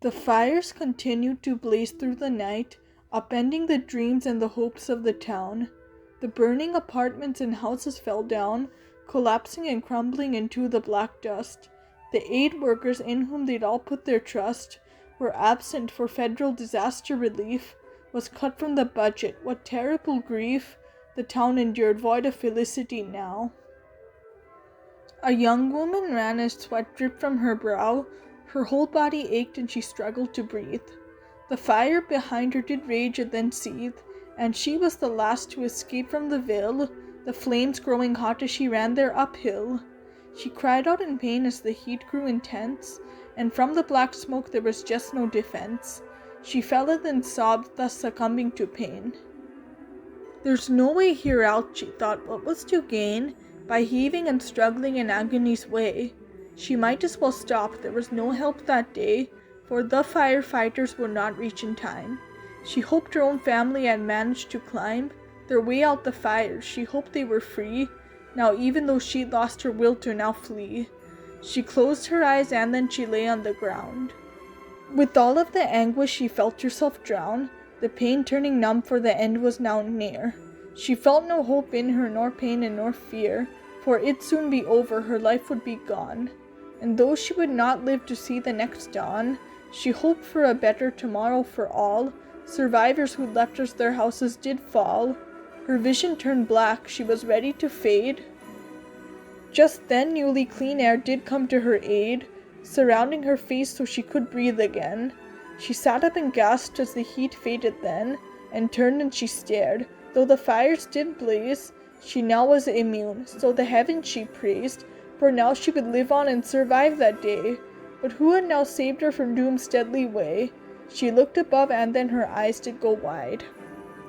The fires continued to blaze through the night, upending the dreams and the hopes of the town. The burning apartments and houses fell down, collapsing and crumbling into the black dust. The aid workers in whom they'd all put their trust were absent for federal disaster relief, was cut from the budget. What terrible grief the town endured, void of felicity now. A young woman ran as sweat dripped from her brow. Her whole body ached and she struggled to breathe. The fire behind her did rage and then seethe, and she was the last to escape from the vale, the flames growing hot as she ran there uphill. She cried out in pain as the heat grew intense, and from the black smoke there was just no defense. She fell and then sobbed, thus succumbing to pain. There's no way here out, she thought. What was to gain by heaving and struggling in agony's way? She might as well stop. There was no help that day, for the firefighters would not reach in time. She hoped her own family had managed to climb their way out the fire. She hoped they were free, now even though she'd lost her will to now flee. She closed her eyes and then she lay on the ground. With all of the anguish she felt herself drown, the pain turning numb, for the end was now near. She felt no hope in her, nor pain and nor fear, for it'd soon be over, her life would be gone. And though she would not live to see the next dawn, she hoped for a better tomorrow for all survivors who left as their houses did fall. Her vision turned black, she was ready to fade. Just then newly clean air did come to her aid, surrounding her face so she could breathe again. She sat up and gasped as the heat faded then, and turned and she stared. Though the fires did blaze, she now was immune, so the heavens she praised, for now she would live on and survive that day. But who had now saved her from doom's deadly way? She looked above and then her eyes did go wide.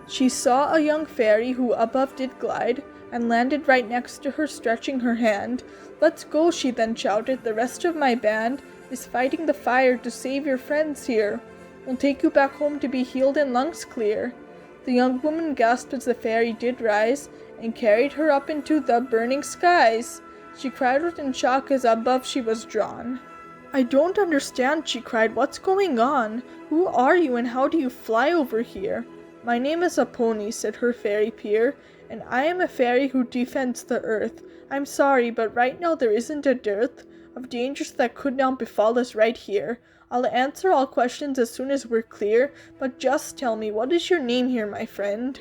She saw a young fairy who above did glide, and landed right next to her, stretching her hand. "Let's go," she then shouted, "the rest of my band is fighting the fire to save your friends here. We'll take you back home to be healed and lungs clear." The young woman gasped as the fairy did rise, and carried her up into the burning skies. She cried out in shock as above she was drawn. "I don't understand," she cried. "What's going on? Who are you and how do you fly over here?" "My name is Aponi," said her fairy peer, "and I am a fairy who defends the earth. I'm sorry, but right now there isn't a dearth of dangers that could now befall us right here. I'll answer all questions as soon as we're clear, but just tell me, what is your name here, my friend?"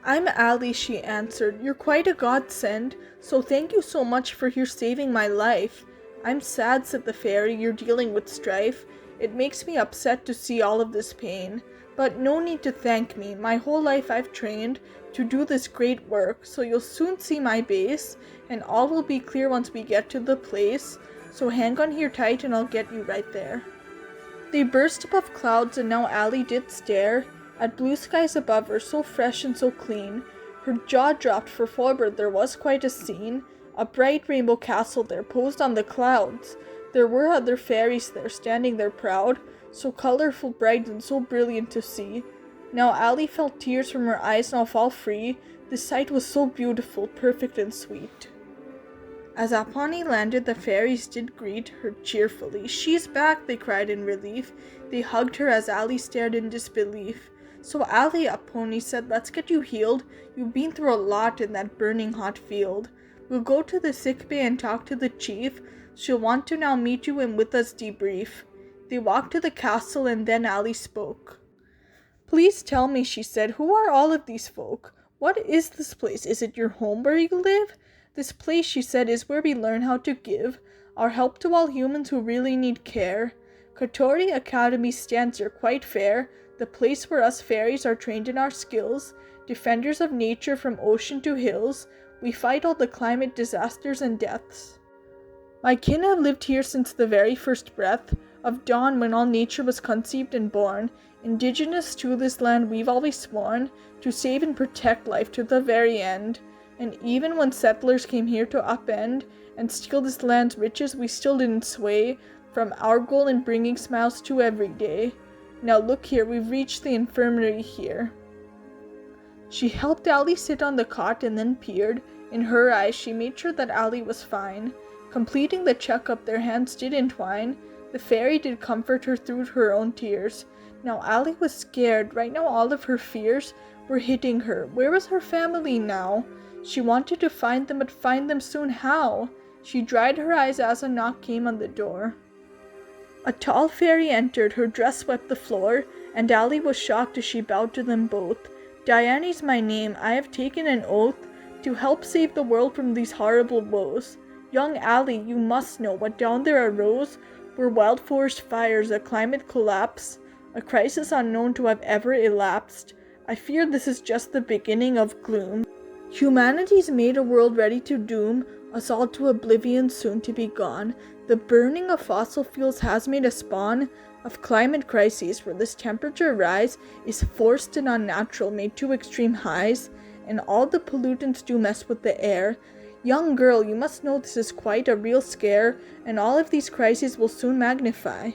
"I'm Allie," she answered. "You're quite a godsend, so thank you so much for your saving my life." "I'm sad," said the fairy, "you're dealing with strife. It makes me upset to see all of this pain. But no need to thank me. My whole life I've trained to do this great work, so you'll soon see my base, and all will be clear once we get to the place. So hang on here tight and I'll get you right there." They burst above clouds, and now Allie did stare at blue skies above her, so fresh and so clean. Her jaw dropped, for forward there was quite a scene. A bright rainbow castle there, posed on the clouds. There were other fairies there, standing there proud, so colorful, bright, and so brilliant to see. Now Allie felt tears from her eyes now fall free. The sight was so beautiful, perfect, and sweet. As Aponi landed, the fairies did greet her cheerfully. "She's back," they cried in relief. They hugged her as Allie stared in disbelief. "So Allie," Aponi said, "let's get you healed. You've been through a lot in that burning hot field. We'll go to the sick bay and talk to the chief. She'll want to now meet you and with us debrief." They walked to the castle and then Allie spoke. "Please tell me," she said, "who are all of these folk? What is this place? Is it your home where you live?" "This place," she said, "is where we learn how to give our help to all humans who really need care. Catori Academy stands here quite fair, the place where us fairies are trained in our skills, defenders of nature from ocean to hills. We fight all the climate disasters and deaths. My kin have lived here since the very first breath of dawn, when all nature was conceived and born. Indigenous to this land, we've always sworn to save and protect life to the very end. And even when settlers came here to upend and steal this land's riches, we still didn't sway from our goal in bringing smiles to every day. Now look here, we've reached the infirmary here." She helped Allie sit on the cot and then peered in her eyes. She made sure that Allie was fine. Completing the checkup, their hands did entwine. The fairy did comfort her through her own tears. Now Allie was scared. Right now all of her fears were hitting her. Where was her family now? She wanted to find them, but find them soon how? She dried her eyes as a knock came on the door. A tall fairy entered, her dress swept the floor, and Allie was shocked as she bowed to them both. Diane's my name. I have taken an oath to help save the world from these horrible woes. Young Allie, you must know what down there arose were wild forest fires, a climate collapse, a crisis unknown to have ever elapsed. I fear this is just the beginning of gloom. Humanity's made a world ready to doom us all to oblivion soon to be gone. The burning of fossil fuels has made a spawn of climate crises where this temperature rise is forced and unnatural, made to extreme highs, and all the pollutants do mess with the air. Young girl, you must know this is quite a real scare, and all of these crises will soon magnify.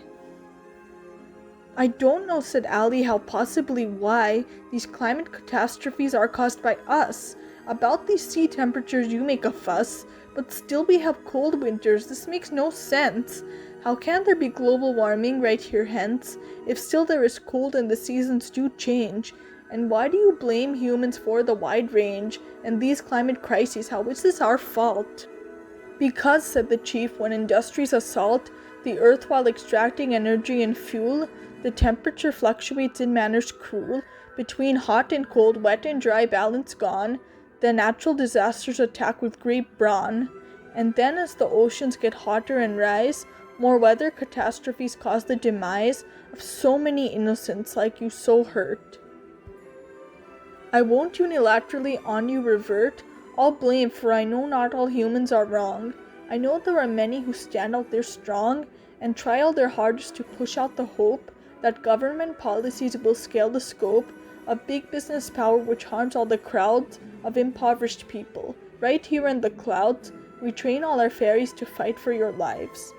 I don't know, said Allie, how possibly why these climate catastrophes are caused by us. About these sea temperatures you make a fuss, but still we have cold winters. This makes no sense. How can there be global warming right here hence, if still there is cold and the seasons do change? And why do you blame humans for the wide range and these climate crises? How is this our fault? Because, said the chief, when industries assault the earth while extracting energy and fuel, the temperature fluctuates in manners cruel, between hot and cold, wet and dry, balance gone. The natural disasters attack with great brawn, and then as the oceans get hotter and rise, more weather catastrophes cause the demise of so many innocents like you so hurt. I won't unilaterally on you revert all blame, for I know not all humans are wrong. I know there are many who stand out there strong and try all their hardest to push out the hope that government policies will scale the scope of big business power which harms all the crowds of impoverished people. Right here in the clouds, we train all our fairies to fight for your lives.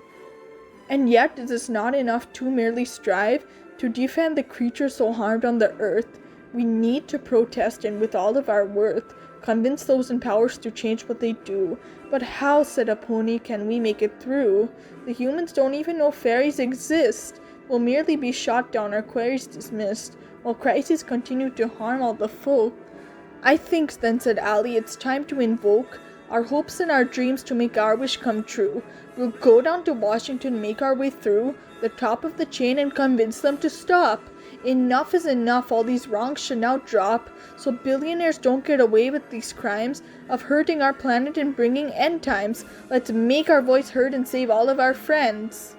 And yet it is not enough to merely strive to defend the creatures so harmed on the earth. We need to protest and with all of our worth convince those in powers to change what they do. But how, said Aponi, can we make it through? The humans don't even know fairies exist. We'll merely be shot down, our queries dismissed, while crises continue to harm all the folk. I think then, said Allie, it's time to invoke our hopes and our dreams to make our wish come true. We'll go down to Washington, make our way through the top of the chain and convince them to stop. Enough is enough, all these wrongs should now drop, so billionaires don't get away with these crimes of hurting our planet and bringing end times. Let's make our voice heard and save all of our friends.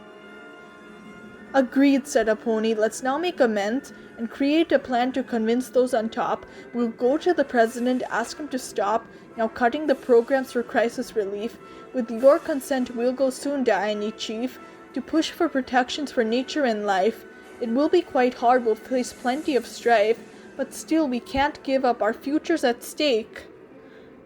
Agreed, said Aponi. Let's now make amends and create a plan to convince those on top. We'll go to the president, ask him to stop now cutting the programs for crisis relief. With your consent, we'll go soon, Diane, chief, to push for protections for nature and life. It will be quite hard, we'll face plenty of strife, but still we can't give up, our future's at stake.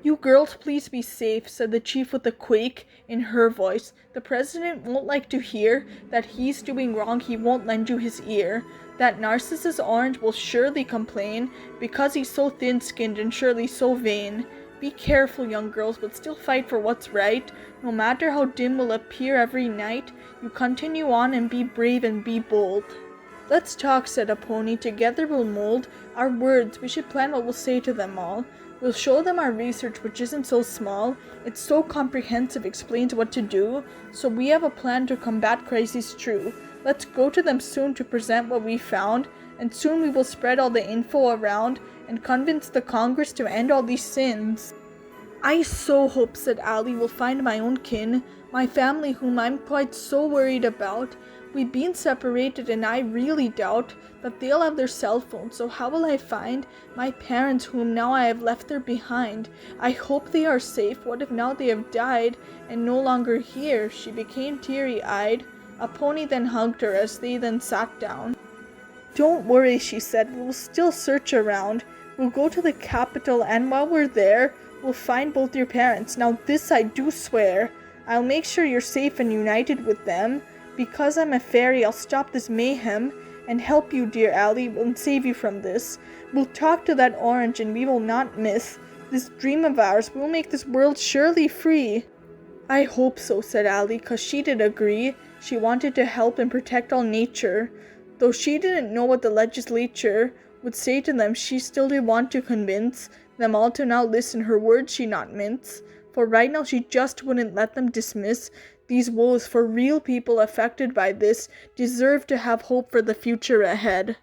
You girls please be safe, said the chief with a quake in her voice. The president won't like to hear that he's doing wrong, he won't lend you his ear. That Narcissus Orange will surely complain, because he's so thin-skinned and surely so vain. Be careful, young girls, but still fight for what's right. No matter how dim will appear every night, you continue on and be brave and be bold. Let's talk, said Aponi. Together we'll mold our words. We should plan what we'll say to them all. We'll show them our research, which isn't so small. It's so comprehensive, explains what to do. So we have a plan to combat crises true. Let's go to them soon to present what we found, and soon we will spread all the info around and convince the Congress to end all these sins. I so hope, said Allie, will find my own kin, my family whom I'm quite so worried about. We've been separated and I really doubt that they'll have their cell phones, so how will I find my parents whom now I have left there behind? I hope they are safe. What if now they have died and no longer here? She became teary-eyed. Aponi then hugged her as they then sat down. Don't worry, she said, we'll still search around. We'll go to the capital, and while we're there, we'll find both your parents. Now this I do swear. I'll make sure you're safe and united with them. Because I'm a fairy, I'll stop this mayhem and help you, dear Allie, and save you from this. We'll talk to that orange and we will not miss this dream of ours. We'll make this world surely free. I hope so, said Allie, 'cause she did agree. She wanted to help and protect all nature. Though she didn't know what the legislature would say to them, she still did want to convince them all to now listen her words she not mince. For right now she just wouldn't let them dismiss these woes, for real people affected by this deserve to have hope for the future ahead.